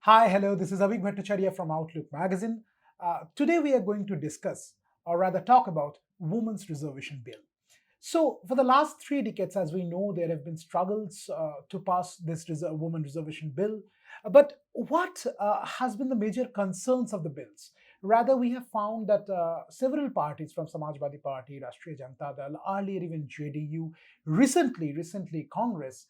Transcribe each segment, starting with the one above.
Hi, hello, this is Avik Bhattacharya from Outlook Magazine. Today we are going to discuss, or rather talk about, Women's Reservation Bill. So, for the last 3 decades, as we know, there have been struggles to pass this Women Reservation Bill. But what has been the major concerns of the bills? Rather, we have found that several parties from Samajwadi Party, Rashtriya Janata Dal, earlier even JDU, recently Congress,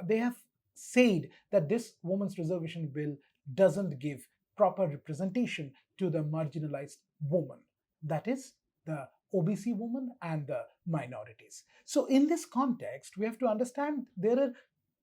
they have said that this Women's Reservation Bill doesn't give proper representation to the marginalized woman. That is, the OBC woman and the minorities. So, in this context, we have to understand there are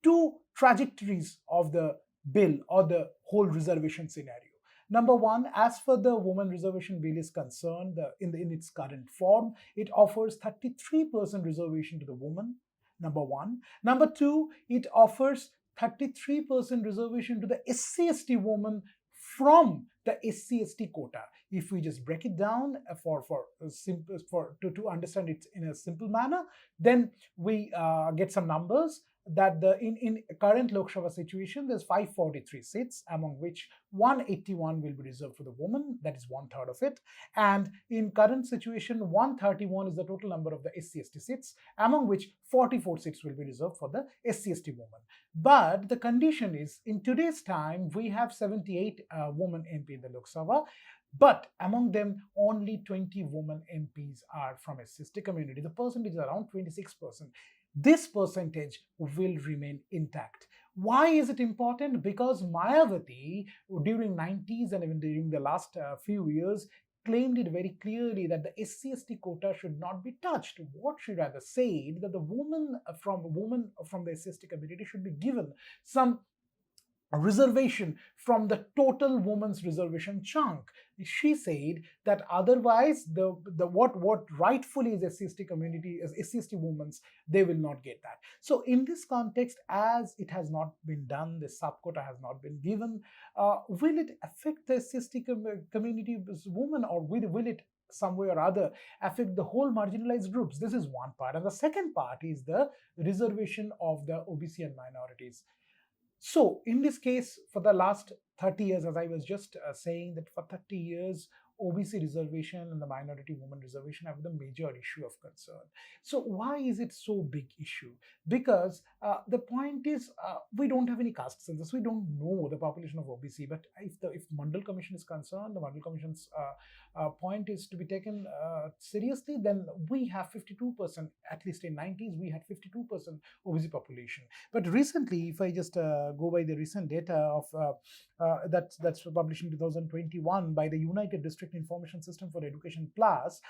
two trajectories of the bill or the whole reservation scenario. Number one, as for the Women Reservation Bill is concerned, in its current form, it offers 33% reservation to the woman. Number one. Number two, it offers 33% reservation to the SC/ST woman from the SC/ST quota. If we just break it down to understand it in a simple manner, then we get some numbers that in current Lok Sabha situation, there's 543 seats, among which 181 will be reserved for the woman, that is one third of it. And in current situation, 131 is the total number of the SC/ST seats, among which 44 seats will be reserved for the SC/ST woman. But the condition is, in today's time, we have 78 women MP in the Lok Sabha, but among them, only 20 women MPs are from SC/ST community. The percentage is around 26%. This percentage will remain intact. Why is it important? Because Mayawati, during 90s and even during the last few years, claimed it very clearly that the SC/ST quota should not be touched. What she rather said that the woman from the SC/ST community should be given some reservation from the total women's reservation chunk. She said that otherwise the what rightfully is SC/ST community as SC/ST women's, they will not get that. So in this context, as it has not been done, the sub-quota has not been given, will it affect the SC/ST community women, or will it some way or other affect the whole marginalized groups? This is one part, and the second part is the reservation of the OBC and minorities. So, in this case, for the last 30 years, as I was just saying, that for 30 years, OBC reservation and the minority women reservation have been the major issue of concern. So, why is it so big issue? Because the point is, we don't have any caste census. We don't know the population of OBC. But if Mandal Commission is concerned, the Mandal Commission's point is to be taken seriously. Then we have 52%. At least in 90s, we had 52% OBC population. But recently, if I just go by the recent data of that's published in 2021 by the United District Information System for Education Plus,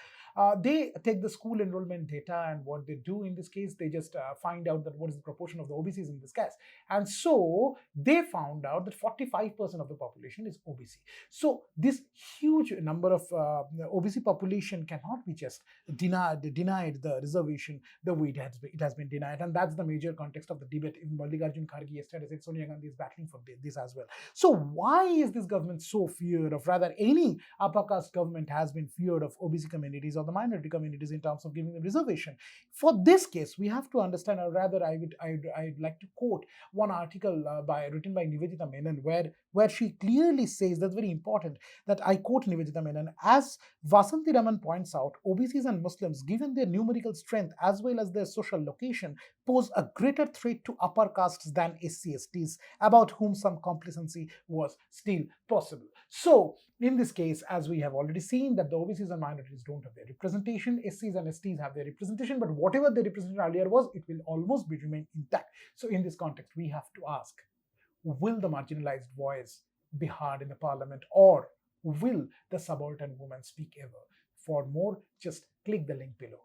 they take the school enrollment data, and what they do in this case, they just find out that what is the proportion of the OBCs in this case. And so they found out that 45% of the population is OBC. So this huge number of OBC population cannot be just denied the reservation the way it has been denied. And that's the major context of the debate. Even Mallikarjun Kharge yesterday said Sonia Gandhi is battling for this as well. So why is this government so feared of, rather any upper caste government has been feared of OBC communities or the minority communities in terms of giving them reservation? For this case, we have to understand, or rather I'd like to quote one article written by Nivedita Menon, where she clearly says, that's very important, that I quote Nivedita Menon, as Vasanti Raman points out, OBCs and Muslims, given their numerical strength as well as their social location, pose a greater threat to upper castes than SC/STs, about whom some complacency was still possible. So, in this case, as we have already seen, that the OBCs and minorities don't have their representation, SCs and STs have their representation, but whatever the representation earlier was, it will almost be remain intact. So, in this context, we have to ask, will the marginalized voice be heard in the parliament, or will the subaltern women speak ever? For more, just click the link below.